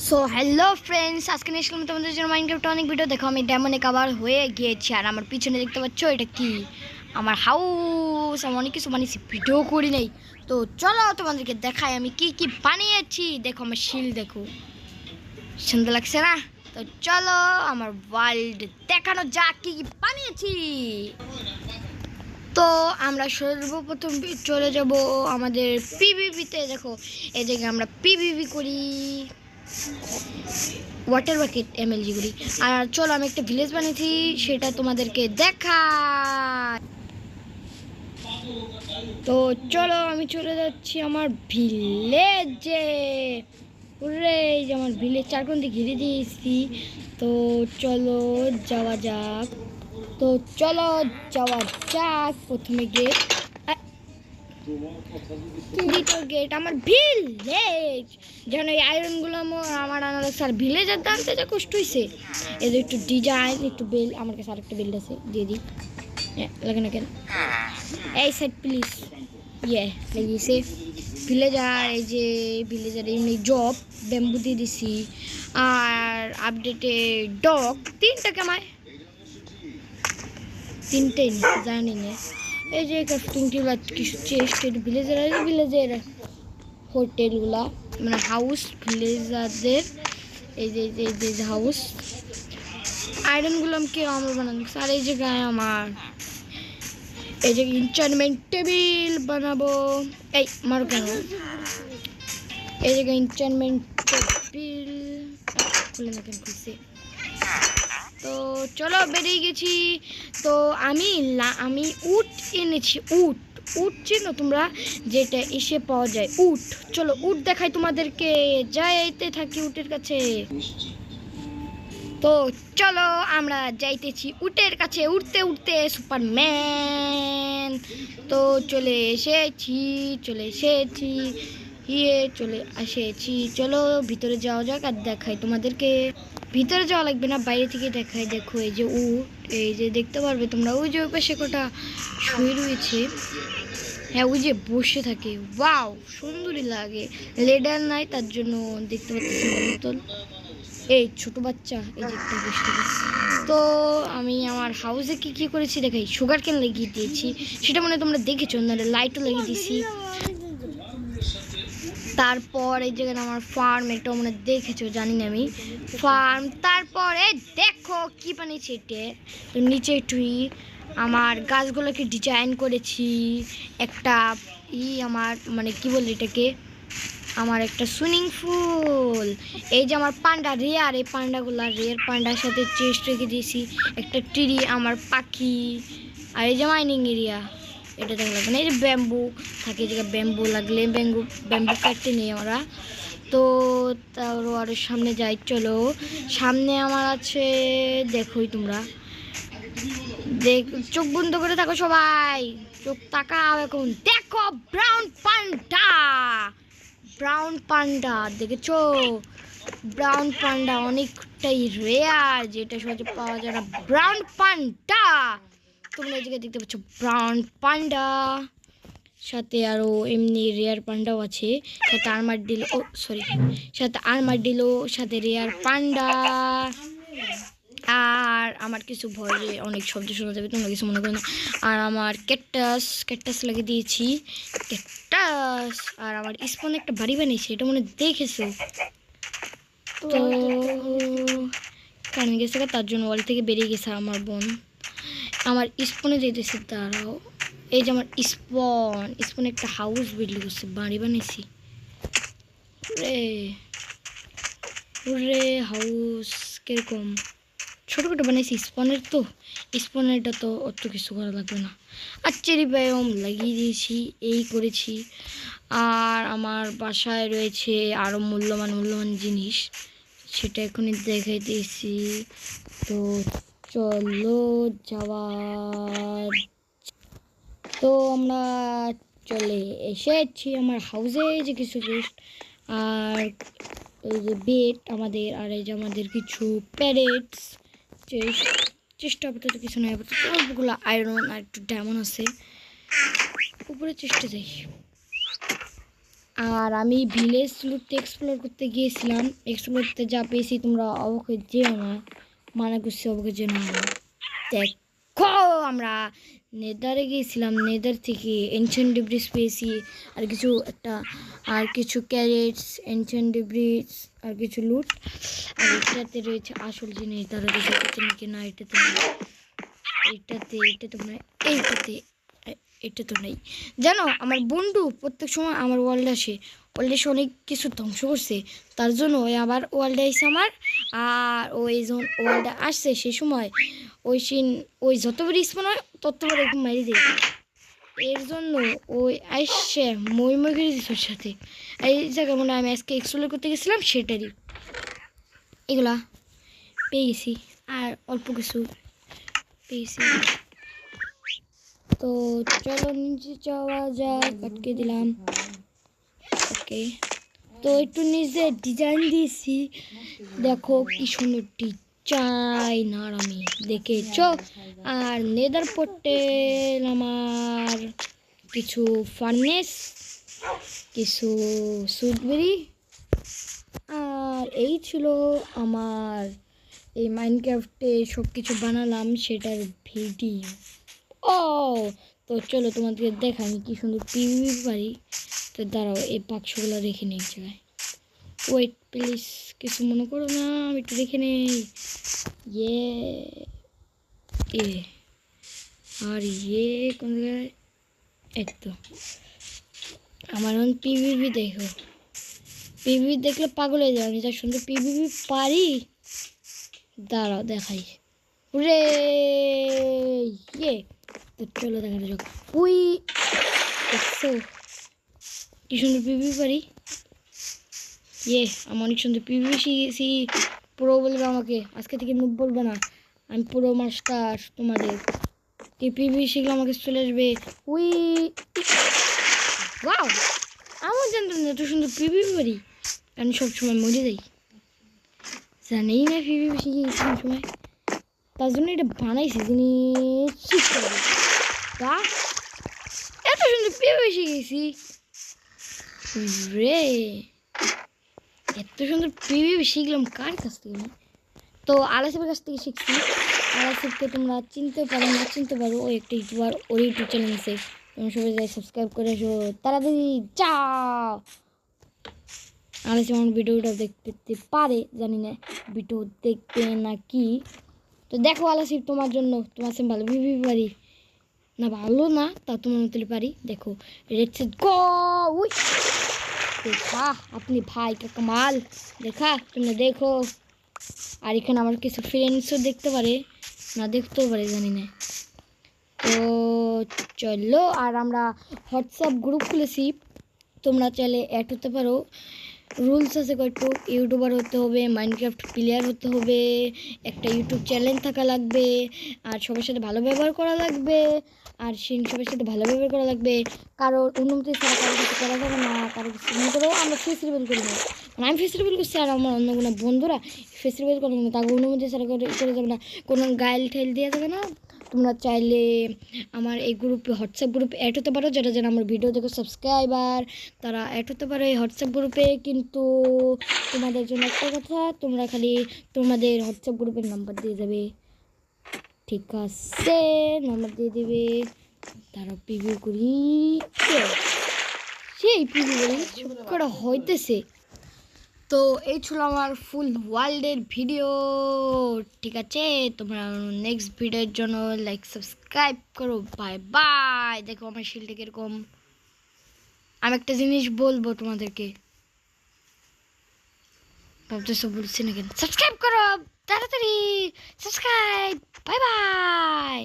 So hello friends, আজকে নিয়ে আসলাম তোমাদের জন্য মাইনক্রাফট অনেক ভিডিও। দেখো আমি ডেমনে কাভার হয়ে গিয়েছি, আর আমার পিছনে দেখতে পাচ্ছ এটা কি আমার হাউস। আমি অনেক কিছু বানিয়েছি, ভিডিও করি নাই। তো চলো তোমাদেরকে দেখাই আমি কি কি বানিয়েছি। দেখো আমার শিল, দেখো সুন্দর লাগছে না? তো চলো আমার ওয়ার্ল্ড দেখানো যাক কি কি বানিয়েছি। তো আমরা সর্বপ্রথম চলে যাব আমাদের পিভিপিতে। দেখো এই জায়গায় আমরা পিভিপি করি, ওয়াটার বাকেট এমএলজি করি। আর চলো আমি একটা ভিলেজ বানিয়েছি, সেটা তোমাদেরকে দেখাই। তো চলো আমি চলে যাচ্ছি আমার ভিলেজে। ওরে এই যে আমার ভিলেজ চারকোণ দিয়ে ঘিরে দিয়েছি। তো চলো যাওয়া যাক। তো চলো যাওয়া যাক। প্রথমে গেট, দ্বিতীয় গেট আমার ভিলেজ। যেন এই আয়রনগুলো আমার আনা লাগছে, আর ভিলেজের দামতে যা কষ্ট হয়েছে। এদের একটু ডিজাইন, একটু বেল, আমার কাছে আরেকটা বেল্ট আছে, দিয়ে দিই। লাগে না কেন? এই সাইড প্লিজ। লাগিয়েছে ভিলেজার। এই যে ভিলেজার এমনি জব ব্যাম্বু দিয়ে দিছি, আর আপডেটে ডগ তিনটাকে আমায় তিনটেই জানি না। এই যে ক্রাফটিং টেবিল, কিছু চেস্ট, ভিলেজের হোটেলগুলা মানে হাউস ভিলেজারদের। এই যে হাউস আয়রনগুলো আমাকে আমরা বানানো। আর এই জায়গায় আমার এই যে ইনচার্টমেন্ট টেবিল বানাবো। এই মারো কেন? এই জায়গায় ইনচার্টমেন্ট টেবিল খুলে না কেন? খুলছে। তো চলো বেরিয়ে গেছি। তো আমি উট এনেছি। উট চেনো তোমরা? যেটা এসে পাওয়া যায় উট। চলো উট দেখাই তোমাদেরকে, যাইতে থাকি উটের কাছে। তো চলো আমরা যাইতেছি উটের কাছে, উঠতে উঠতে সুপারম্যান। তো চলে এসেছি চলে এসেছি। চলো ভিতরে যাওয়া যাক আর দেখাই তোমাদেরকে। ভিতরে যাওয়া লাগবে না, বাইরে থেকে দেখাই। দেখো এই যে উট, এই যে দেখতে পারবে তোমরা, ওই যে ওই পাশে কটা শুয়ে রয়েছে। হ্যাঁ ওই যে বসে থাকে, ওয়াও সুন্দরই লাগে। লেডার নাই তার জন্য দেখতে পাচ্ছি মতন। এই ছোট বাচ্চা এই যে একটা বসে থাকে। তো আমি আমার হাউসে কি কি করেছি দেখাই। সুগার কেন লাগিয়ে দিয়েছি, সেটা মনে তোমরা দেখেছো, লাইটও লাগিয়ে দিয়েছি। তারপর এই জায়গায় আমার ফার্ম, এটাও মনে দেখেছো, জানি না আমি ফার্ম। তারপরে দেখো কি বানিয়েছি, এটা তো নিচে একটু আমার গাছগুলোকে ডিজাইন করেছি। একটা আমার মানে কি বলে এটাকে, আমার একটা সুইমিং পুল। এই যে আমার পান্ডা রেয়ার, এই পান্ডাগুলা রেয়ার পান্ডার সাথে চেস্ট রেখে দিয়েছি। একটা ট্রি, আমার পাখি। আর এই যে মাইনিং এরিয়া, এটা দেখা লাগবে না। এই যে ব্যাম্বু থাকে, এই জায়গায় ব্যাম্বু লাগলে ব্যাম্বু কাটতে নেই আমরা। তো তারও আরও সামনে যাই। চলো সামনে আমার আছে, দেখোই তোমরা চোখ বন্ধ করে থাকো সবাই, চোখ তাকাও। এখন দেখো ব্রাউন পান্ডা দেখেছো? ব্রাউন পান্ডা অনেকটাই রেয়ার, যেটা সহজে পাওয়া যায় না। ব্রাউন পান্ডা তোমরা এই জায়গায় দেখতে পাচ্ছ, ব্রাউন পান্ডা। সাথে আরও এমনি রেয়ার পান্ডাও আছে, সাথে আর্মাডিলো, সাথে রেয়ার পান্ডা। আর আমার কিছু ভয়ে অনেক শব্দ শোনা যাবে, তোমরা কিছু মনে করো না। আর আমার ক্যাকটাস লাগিয়ে দিয়েছি, ক্যাকটাস। আর আমার স্পনে একটা বাড়ি বানিয়েছি, এটা মনে দেখেছো। তো কারণ গেছে, তার জন্য ওয়াল থেকে বেরিয়ে গেছে আমার বোন। আমার স্পনে যেতেছে, তারাও এই যে আমার স্পনে একটা হাউস বিল্ড করছে, বাড়ি বানিয়েছি। হাউস কিরকম ছোটো বানাইছি স্পনের। তো স্পনেরটা তো অত কিছু করা লাগবে না। আর চেরি বায়োম লাগিয়ে দিয়েছি, এই করেছি। আর আমার বাসায় রয়েছে আরও মূল্যবান জিনিস, সেটা এখনই দেখাই দিয়েছি। তো চলো যাওয়া। তো আমরা চলে এসেছি আমার হাউসে। যে কিছু গেস্ট, আর এই যে বেড আমাদের, আর এই যে আমাদের কিছু প্যারেটস। চেষ্টা আপাতত কিছু নয়, আপাতত অল্পগুলো আয়রন আর একটু ডায়মন্ড আছে। উপরে চেষ্টা যাই। আর আমি ভিলেজ লুটতে এক্সপ্লোর করতে গিয়েছিলাম। এক্সপ্লোর করতে যা পেয়েছি তোমরা অবশ্যই যেও না, মানা করছি অবশ্যই যেও না। দেখো আমরা নেদারে গিয়েছিলাম, নেদার থেকে এনশিয়েন্ট ডিব্রিজ পেয়েছি, আর কিছু ক্যারেটস, এনশিয়েন্ট ডিব্রিজ, আর কিছু লুট। আর এটাতে রয়েছে আসল জিনিস, তারা দেখতে নাকি না, এটাতে এটা তো নেই। জানো আমার বন্ধু প্রত্যেক সময় আমার ওয়ার্ল্ডে এসে অনেক কিছু ধ্বংস করছে, তার জন্য ওই আবার ওয়ার্ল্ডে এসে আমার। আর ওই যখন ওয়ার্ল্ডে আসছে সেই সময় ওই যতবার স্পন হয় ততবার এরকম মারি দেয়। এর জন্য ওই আসছে মই করে দিচ্ছে ওর সাথে। এই জায়গা মনে হয় আমি আজকে এক্সপ্লোর করতে গেছিলাম সেটারই। এগুলা পেয়ে গেছি আর অল্প কিছু পেয়েছি। তো চলো নিচে যাওয়া যাক, আটকে দিলাম। ওকে, তো একটু নিচে ডিজাইন দিয়েছি, দেখো কি সুন্দর ডিজাইন। আর আমি দেখেছ। আর নেদার পোর্টাল, আমার কিছু ফার্নেস, কিছু সুটবেরি, আর এই ছিল আমার এই মাইনক্রাফটে সব কিছু বানালাম সেটার ভিডিও। ও তো চলো তোমাদেরকে দেখা আমি কি সুন্দর পিভিপি পারি। তো দাঁড়াও এই বাক্সগুলো রেখে নেই জায়গায়। ওয়েট প্লিজ, কিছু মনে করো না, আমি একটু রেখে নেই। এ আর কোন জায়গায়? এই তো আমার পিভিপি দেখো, পিভিপি দেখলে পাগল হয়ে যাও। আমি তার সুন্দর পিভিপি পারি, দাঁড়াও দেখাই। রে তো চলো দেখানো যাক। উই দেখছো কি সুন্দর পিভিপি পারি। আমি অনেক সুন্দর পিভিপি শিখেছি। পুরো বলবে আমাকে, আজকে থেকে নুব বলবে না, আমি পুরো মাস্টার। তোমাদের কি পিভিপি শিখলে আমাকে চলে আসবে। উই ওয়াও, আমার জানতাম না এত সুন্দর পিভিপি পারি। আমি সবসময় মরে যাই, জানেই না পিভিপি শিখে গেছিলাম সময়, তার জন্য এটা বানাইছি জিনিস শিখতে হবে। তা এত সুন্দর পিভিপি শিখেছি রে, এত সুন্দর পিভিপি শিখলাম কার কাছ থেকে? তো আলাসিফের কাছ থেকে শিখছি। আলাসিফকে তোমরা চিনতে পারো না চিনতে পারো, ও একটা ইউটিউবার, ওর ইউটিউব চ্যানেল আছে, তোমরা সবাই যাই সাবস্ক্রাইব করে এসো তাড়াতাড়ি যাও। আলাসিফ আমার ভিডিওটা দেখতে পারে, জানি না ভিডিও দেখবে না কি। তো দেখো আলাসিফ তোমার জন্য, তোমার সে ভালো পিভিপি পারি না, ভালো না তা তোমার মতো পারি। দেখো রেডসেট গো, উই দেখা আপনি ভাই কা কামাল, দেখা তোমরা দেখো। আর এখানে আমার কিছু ফ্রেন্ডসও দেখতে পারে, না দেখতেও পারে জানি না। তো চলো, আর আমরা হোয়াটসঅ্যাপ গ্রুপ খুলেছি, তোমরা চাইলে অ্যাড হতে পারো। রুলস আছে কয়েকটু, ইউটিউবার হতে হবে, মাইনক্রাফট প্লেয়ার হতে হবে, একটা ইউটিউব চ্যানেল থাকা লাগবে, আর সবার সাথে ভালো ব্যবহার করা লাগবে, আর সবার সাথে ভালো ব্যবহার করা লাগবে। কারোর অনুমতি ছাড়া কারো কিছু করা যাবে না, কারো কিছু মনে করেও আমরা ফেস্টিভ্যাল করি না, মানে আমি ফেস্টিভ্যাল করছি আর আমার অন্য কোনো বন্ধুরা ফেস্টিভ্যাল করে না, তাকে অনুমতি ছাড়া করে যাবে না, কোনো গাইল ঠাইল দেওয়া যাবে না। তোমরা চাইলে আমার এই গ্রুপে হোয়াটসঅ্যাপ গ্রুপে অ্যাড হতে পারো, যারা যেন আমার ভিডিও দেখো সাবস্ক্রাইবার, তারা অ্যাড হতে পারো এই হোয়াটসঅ্যাপ গ্রুপে। কিন্তু তোমাদের জন্য একটা কথা, তোমরা খালি তোমাদের হোয়াটসঅ্যাপ গ্রুপের নাম্বার দিয়ে যাবে, ঠিক আছে? নাম্বার দিয়ে দেবে, তারা প্রিভিউ করি, সেই প্রিভিউ করি সবকটা হইতেছে। তো এই ছিল আমার ফুল ওয়ার্ল্ডের ভিডিও, ঠিক আছে? তোমরা নেক্সট ভিডিওর জন্য লাইক সাবস্ক্রাইব করো। Bye bye. দেখো আমার শিলটা কিরকম। আমি একটা জিনিস বলবো তোমাদেরকে, ভাবতেছো বলছি না কেন? সাবস্ক্রাইব করো তাড়াতাড়ি, সাবস্ক্রাইব। Bye bye.